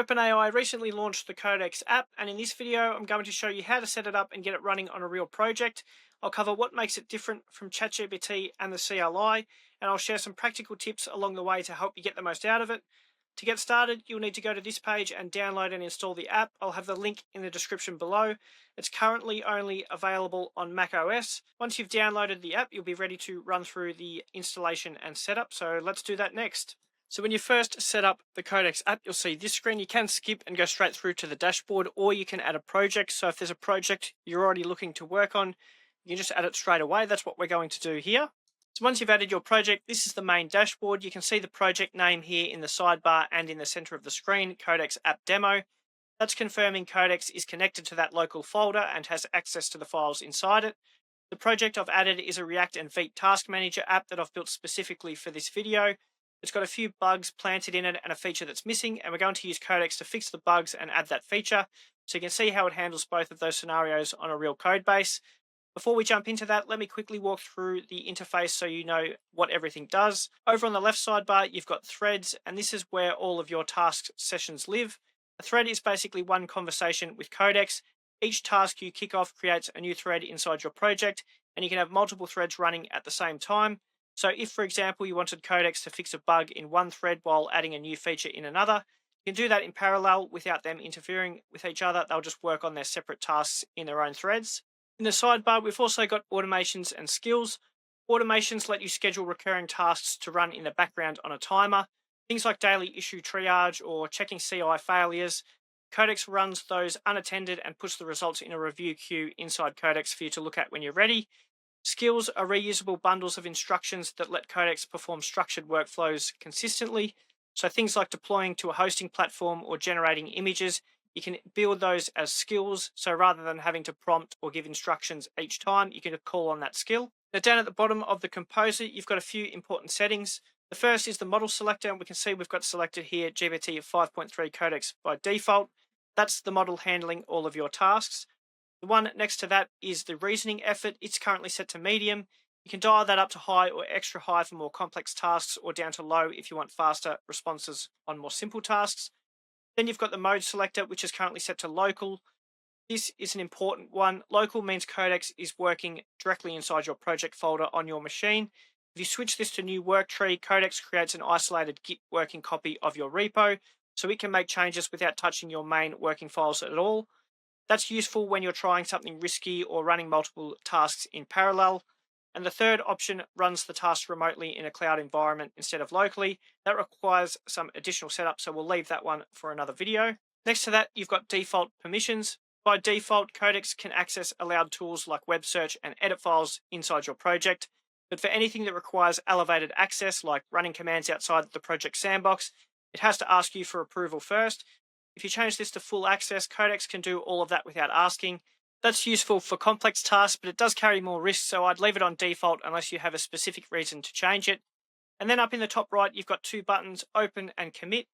OpenAI recently launched the Codex app, and in this video, I'm going to show you how to set it up and get it running on a real project. I'll cover what makes it different from ChatGPT and the CLI, and I'll share some practical tips along the way to help you get the most out of it. To get started, you'll need to go to this page and download and install the app. I'll have the link in the description below. It's currently only available on macOS. Once you've downloaded the app, you'll be ready to run through the installation and setup. So let's do that next. So when you first set up the Codex app, you'll see this screen. You can skip and go straight through to the dashboard, or you can add a project. So if there's a project you're already looking to work on, you can just add it straight away. That's what we're going to do here. So once you've added your project, this is the main dashboard. You can see the project name here in the sidebar and in the center of the screen, Codex App Demo. That's confirming Codex is connected to that local folder and has access to the files inside it. The project I've added is a React and Vite Task Manager app that I've built specifically for this video. It's got a few bugs planted in it and a feature that's missing, and we're going to use Codex to fix the bugs and add that feature. So you can see how it handles both of those scenarios on a real code base. Before we jump into that, let me quickly walk through the interface so you know what everything does. Over on the left sidebar, you've got threads, and this is where all of your task sessions live. A thread is basically one conversation with Codex. Each task you kick off creates a new thread inside your project, and you can have multiple threads running at the same time. So if, for example, you wanted Codex to fix a bug in one thread while adding a new feature in another, you can do that in parallel without them interfering with each other. They'll just work on their separate tasks in their own threads. In the sidebar, we've also got automations and skills. Automations let you schedule recurring tasks to run in the background on a timer. Things like daily issue triage or checking CI failures. Codex runs those unattended and puts the results in a review queue inside Codex for you to look at when you're ready. Skills are reusable bundles of instructions that let Codex perform structured workflows consistently. So things like deploying to a hosting platform or generating images, you can build those as skills. So rather than having to prompt or give instructions each time, you can call on that skill. Now down at the bottom of the composer, you've got a few important settings. The first is the model selector, and we can see we've got selected here GPT-5.3 Codex by default. That's the model handling all of your tasks. The one next to that is the reasoning effort. It's currently set to medium. You can dial that up to high or extra high for more complex tasks, or down to low if you want faster responses on more simple tasks. Then you've got the mode selector, which is currently set to local. This is an important one. Local means Codex is working directly inside your project folder on your machine. If you switch this to new work tree, Codex creates an isolated Git working copy of your repo, so it can make changes without touching your main working files at all. That's useful when you're trying something risky or running multiple tasks in parallel. And the third option runs the tasks remotely in a cloud environment instead of locally. That requires some additional setup, so we'll leave that one for another video. Next to that, you've got default permissions. By default, Codex can access allowed tools like web search and edit files inside your project. But for anything that requires elevated access, like running commands outside the project sandbox, it has to ask you for approval first. If you change this to full access, Codex can do all of that without asking. That's useful for complex tasks, but it does carry more risks, so I'd leave it on default unless you have a specific reason to change it. And then up in the top right, you've got two buttons, Open and Commit.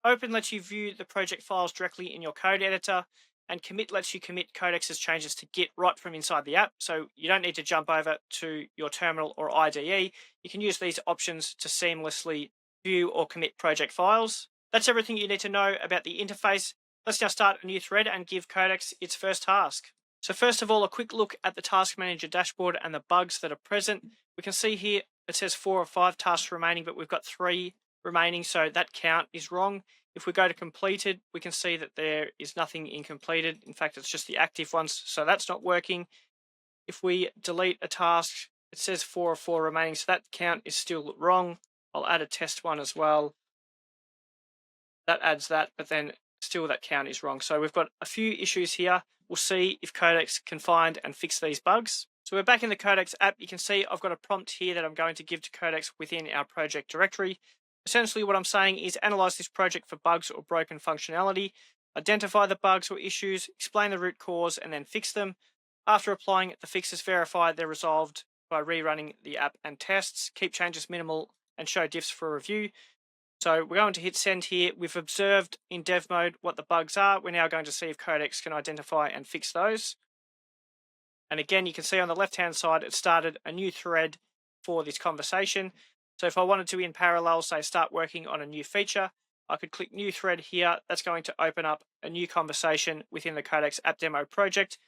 Open lets you view the project files directly in your code editor, and Commit lets you commit Codex's changes to Git right from inside the app, so you don't need to jump over to your terminal or IDE. You can use these options to seamlessly view or commit project files. That's everything you need to know about the interface. Let's now start a new thread and give Codex its first task. So first of all, a quick look at the Task Manager dashboard and the bugs that are present. We can see here it says 4 or 5 tasks remaining, but we've got 3 remaining, so that count is wrong. If we go to completed, we can see that there is nothing in completed. In fact, it's just the active ones, so that's not working. If we delete a task, it says 4 or 4 remaining, so that count is still wrong. I'll add a test one as well. That adds that, but then still that count is wrong. So we've got a few issues here. We'll see if Codex can find and fix these bugs. So we're back in the Codex app. You can see I've got a prompt here that I'm going to give to Codex within our project directory. Essentially what I'm saying is analyze this project for bugs or broken functionality, identify the bugs or issues, explain the root cause, and then fix them. After applying the fixes, verify they're resolved by rerunning the app and tests, keep changes minimal, and show diffs for review. So we're going to hit send here. We've observed in dev mode what the bugs are. We're now going to see if Codex can identify and fix those. And again, you can see on the left-hand side, it started a new thread for this conversation. So if I wanted to, in parallel, say start working on a new feature, I could click new thread here. That's going to open up a new conversation within the Codex App Demo project.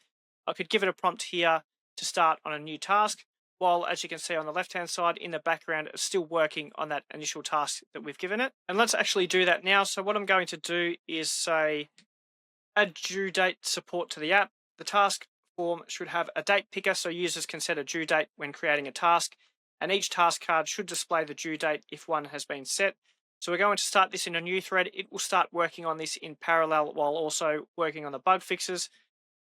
I could give it a prompt here to start on a new task, while as you can see on the left-hand side in the background, it's still working on that initial task that we've given it. And let's actually do that now. So what I'm going to do is say, add due date support to the app. The task form should have a date picker so users can set a due date when creating a task, and each task card should display the due date if one has been set. So we're going to start this in a new thread. It will start working on this in parallel while also working on the bug fixes.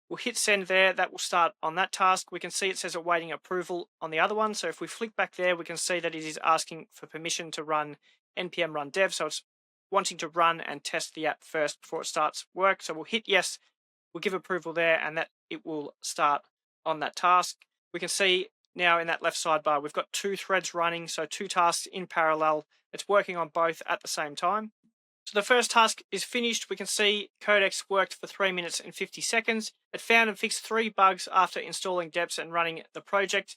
We'll hit send there. That will start on that task. We can see it says awaiting approval on the other one. So if we flick back there, we can see that it is asking for permission to run npm run dev. So it's wanting to run and test the app first before it starts work. So we'll hit yes. We'll give approval there, and that it will start on that task. We can see now in that left sidebar, we've got 2 threads running. So 2 tasks in parallel. It's working on both at the same time. So the first task is finished. We can see Codex worked for 3 minutes and 50 seconds. It found and fixed 3 bugs after installing deps and running the project.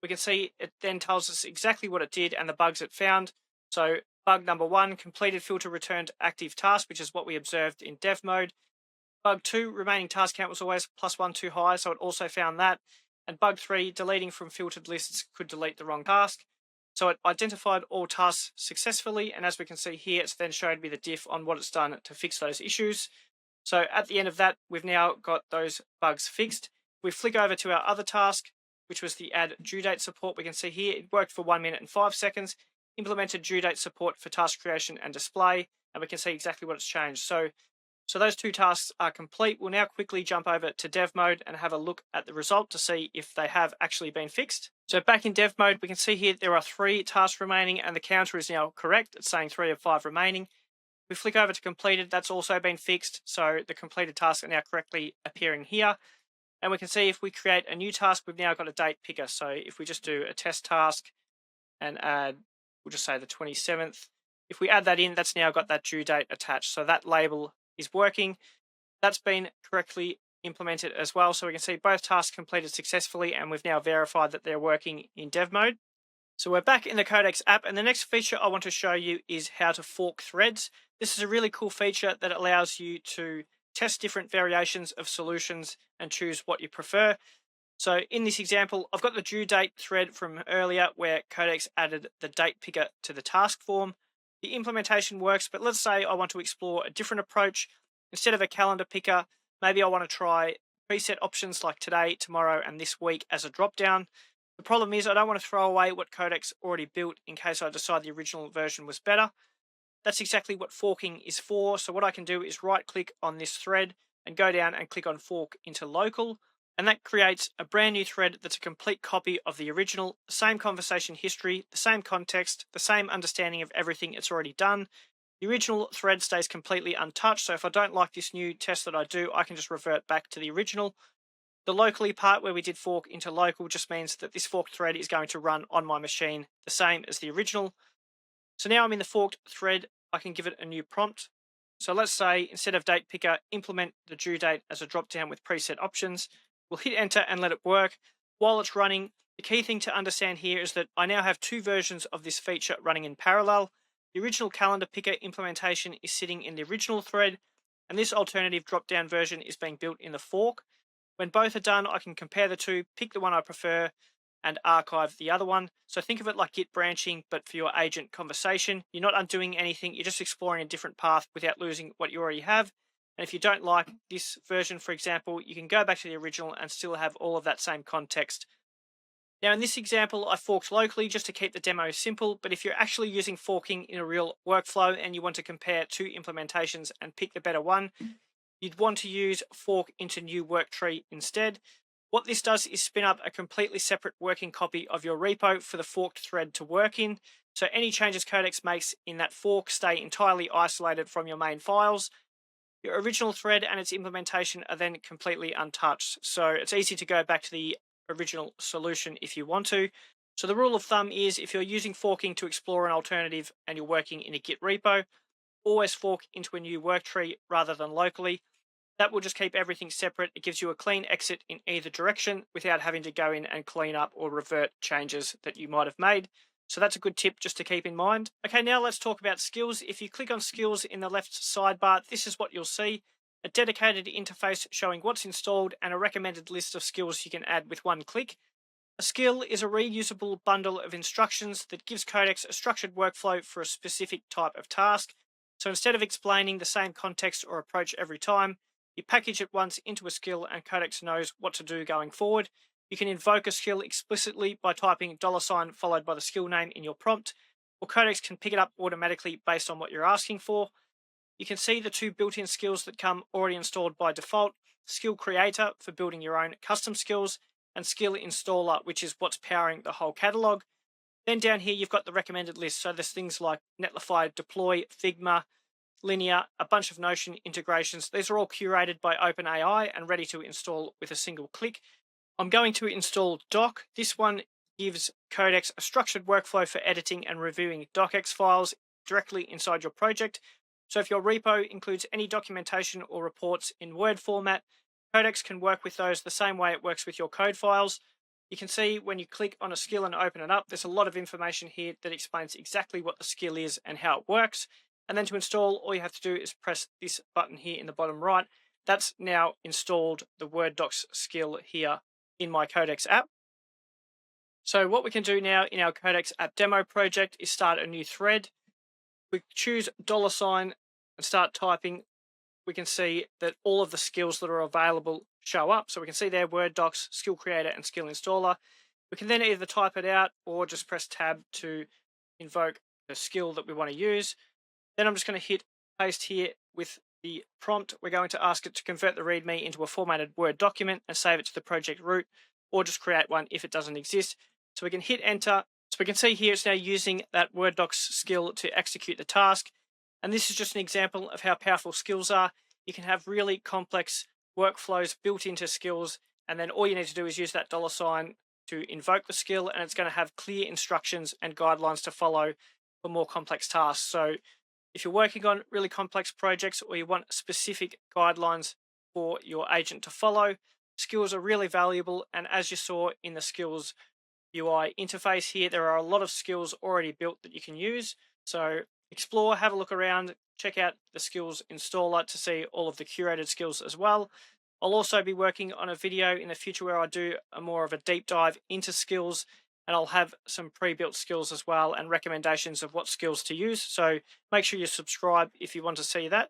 We can see it then tells us exactly what it did and the bugs it found. So bug number 1, completed filter returned active task, which is what we observed in dev mode. Bug 2, remaining task count was always +1 too high, so it also found that. And bug 3, deleting from filtered lists could delete the wrong task. So it identified all tasks successfully, and as we can see here, it's then showed me the diff on what it's done to fix those issues. So at the end of that, we've now got those bugs fixed. We flick over to our other task, which was the add due date support. We can see here it worked for 1 minute and 5 seconds, implemented due date support for task creation and display, and we can see exactly what it's changed. So those 2 tasks are complete. We'll now quickly jump over to dev mode and have a look at the result to see if they have actually been fixed. So back in dev mode, we can see here there are 3 tasks remaining and the counter is now correct. It's saying 3 of 5 remaining. We flick over to completed, that's also been fixed. So the completed tasks are now correctly appearing here. And we can see if we create a new task, we've now got a date picker. So if we just do a test task and add, we'll just say the 27th. If we add that in, that's now got that due date attached. So that label is working. That's been correctly implemented as well. So we can see both tasks completed successfully, and we've now verified that they're working in dev mode. So we're back in the Codex app, and the next feature I want to show you is how to fork threads. This is a really cool feature that allows you to test different variations of solutions and choose what you prefer. So in this example, I've got the due date thread from earlier where Codex added the date picker to the task form. The implementation works, but let's say I want to explore a different approach. Instead of a calendar picker, maybe I want to try preset options like today, tomorrow, and this week as a drop-down. The problem is I don't want to throw away what Codex already built in case I decide the original version was better. That's exactly what forking is for. So what I can do is right-click on this thread and go down and click on fork into local. And that creates a brand new thread that's a complete copy of the original, the same conversation history, the same context, the same understanding of everything it's already done. The original thread stays completely untouched, so if I don't like this new test that I do, I can just revert back to the original. The locally part where we did fork into local just means that this forked thread is going to run on my machine the same as the original. So now I'm in the forked thread, I can give it a new prompt. So let's say instead of date picker, implement the due date as a drop down with preset options. We'll hit enter and let it work. While it's running, the key thing to understand here is that I now have 2 versions of this feature running in parallel. The original calendar picker implementation is sitting in the original thread, and this alternative drop-down version is being built in the fork. When both are done, I can compare the 2, pick the one I prefer, and archive the other one. So think of it like Git branching, but for your agent conversation. You're not undoing anything, you're just exploring a different path without losing what you already have. And if you don't like this version, for example, you can go back to the original and still have all of that same context. Now, in this example, I forked locally just to keep the demo simple, but if you're actually using forking in a real workflow and you want to compare 2 implementations and pick the better one, you'd want to use fork into new work tree instead. What this does is spin up a completely separate working copy of your repo for the forked thread to work in. So any changes Codex makes in that fork stay entirely isolated from your main files. Your original thread and its implementation are then completely untouched. So it's easy to go back to the original solution if you want to. So the rule of thumb is if you're using forking to explore an alternative and you're working in a Git repo, always fork into a new work tree rather than locally. That will just keep everything separate. It gives you a clean exit in either direction without having to go in and clean up or revert changes that you might have made. So that's a good tip just to keep in mind. Okay, now let's talk about skills. If you click on skills in the left sidebar, this is what you'll see: a dedicated interface showing what's installed and a recommended list of skills you can add with one click. A skill is a reusable bundle of instructions that gives Codex a structured workflow for a specific type of task. So instead of explaining the same context or approach every time, you package it once into a skill and Codex knows what to do going forward. You can invoke a skill explicitly by typing $sign followed by the skill name in your prompt, or Codex can pick it up automatically based on what you're asking for. You can see the two built-in skills that come already installed by default: Skill Creator for building your own custom skills, and Skill Installer, which is what's powering the whole catalog. Then down here, you've got the recommended list. So there's things like Netlify, Deploy, Figma, Linear, a bunch of Notion integrations. These are all curated by OpenAI and ready to install with a single click. I'm going to install Doc. This one gives Codex a structured workflow for editing and reviewing docx files directly inside your project. So if your repo includes any documentation or reports in Word format, Codex can work with those the same way it works with your code files. You can see when you click on a skill and open it up, there's a lot of information here that explains exactly what the skill is and how it works. And then to install, all you have to do is press this button here in the bottom right. That's now installed the Word Docs skill here in my Codex app. So what we can do now in our Codex app demo project is start a new thread. We choose $sign and start typing. We can see that all of the skills that are available show up. So we can see there Word Docs, Skill Creator, and Skill Installer. We can then either type it out or just press Tab to invoke the skill that we want to use. Then I'm just going to hit paste here with the prompt. We're going to ask it to convert the README into a formatted Word document and save it to the project root, or just create one if it doesn't exist. So we can hit enter. So we can see here it's now using that Word Docs skill to execute the task. And this is just an example of how powerful skills are. You can have really complex workflows built into skills, and then all you need to do is use that $sign to invoke the skill, and it's going to have clear instructions and guidelines to follow for more complex tasks. So if you're working on really complex projects or you want specific guidelines for your agent to follow, skills are really valuable. And as you saw in the skills UI interface here, there are a lot of skills already built that you can use. So explore, have a look around, check out the skills installer to see all of the curated skills as well. I'll also be working on a video in the future where I do more of a deep dive into skills, and I'll have some pre-built skills as well and recommendations of what skills to use. So make sure you subscribe if you want to see that.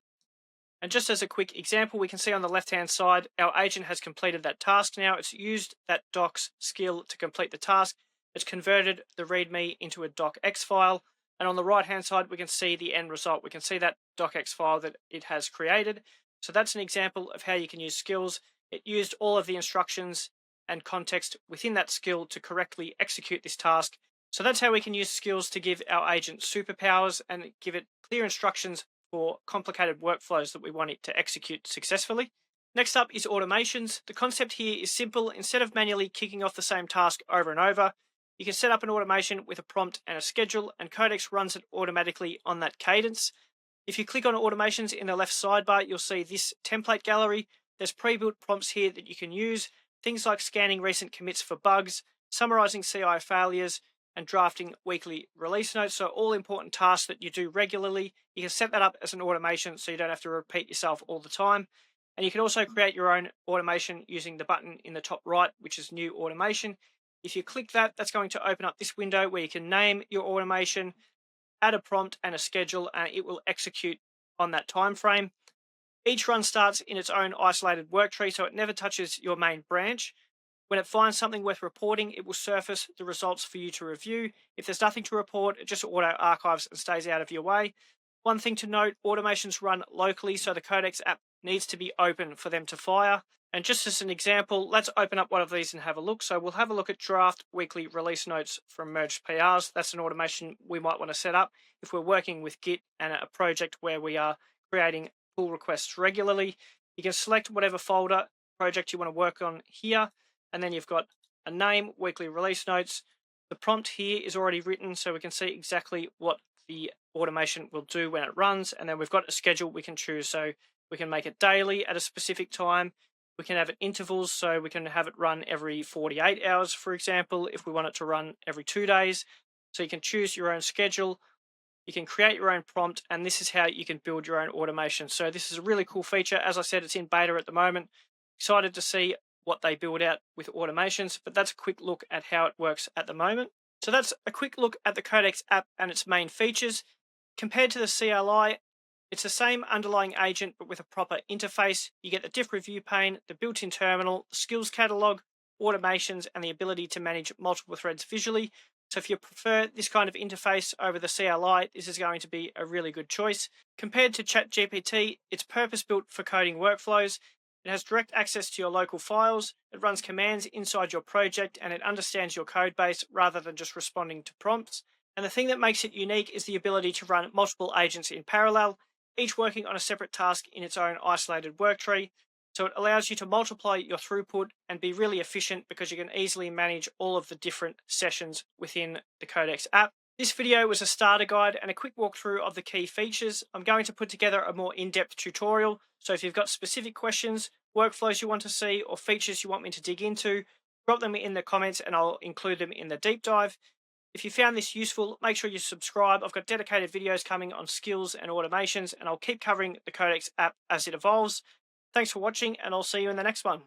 And just as a quick example, we can see on the left-hand side, our agent has completed that task now. It's used that docs skill to complete the task. It's converted the README into a docx file. And on the right-hand side, we can see the end result. We can see that docx file that it has created. So that's an example of how you can use skills. It used all of the instructions and context within that skill to correctly execute this task. So that's how we can use skills to give our agent superpowers and give it clear instructions for complicated workflows that we want it to execute successfully. Next up is automations. The concept here is simple. Instead of manually kicking off the same task over and over, you can set up an automation with a prompt and a schedule, and Codex runs it automatically on that cadence. If you click on automations in the left sidebar, you'll see this template gallery. There's pre-built prompts here that you can use. Things like scanning recent commits for bugs, summarizing CI failures, and drafting weekly release notes. So all important tasks that you do regularly, you can set that up as an automation so you don't have to repeat yourself all the time. And you can also create your own automation using the button in the top right, which is New Automation. If you click that, that's going to open up this window where you can name your automation, add a prompt and a schedule, and it will execute on that time frame. Each run starts in its own isolated work tree, so it never touches your main branch. When it finds something worth reporting, it will surface the results for you to review. If there's nothing to report, it just auto archives and stays out of your way. One thing to note, automations run locally, so the Codex app needs to be open for them to fire. And just as an example, let's open up one of these and have a look. So we'll have a look at draft weekly release notes from merged PRs. That's an automation we might want to set up if we're working with Git and a project where we are creating pull requests regularly. You can select whatever folder project you want to work on here, and then you've got a name, weekly release notes. The prompt here is already written, so we can see exactly what the automation will do when it runs. And then we've got a schedule we can choose. So we can make it daily at a specific time. We can have it intervals, so we can have it run every 48 hours, for example, if we want it to run every 2 days. So you can choose your own schedule, you can create your own prompt, and this is how you can build your own automation. So this is a really cool feature. As I said, it's in beta at the moment. Excited to see what they build out with automations, but that's a quick look at how it works at the moment. So that's a quick look at the Codex app and its main features. Compared to the CLI, it's the same underlying agent, but with a proper interface. You get the diff review pane, the built-in terminal, the skills catalog, automations, and the ability to manage multiple threads visually. So if you prefer this kind of interface over the CLI, this is going to be a really good choice. Compared to ChatGPT, it's purpose-built for coding workflows. It has direct access to your local files, it runs commands inside your project, and it understands your code base rather than just responding to prompts. And the thing that makes it unique is the ability to run multiple agents in parallel, each working on a separate task in its own isolated work tree. So it allows you to multiply your throughput and be really efficient because you can easily manage all of the different sessions within the Codex app. This video was a starter guide and a quick walkthrough of the key features. I'm going to put together a more in-depth tutorial. So if you've got specific questions, workflows you want to see, or features you want me to dig into, drop them in the comments and I'll include them in the deep dive. If you found this useful, make sure you subscribe. I've got dedicated videos coming on skills and automations, and I'll keep covering the Codex app as it evolves. Thanks for watching, and I'll see you in the next one.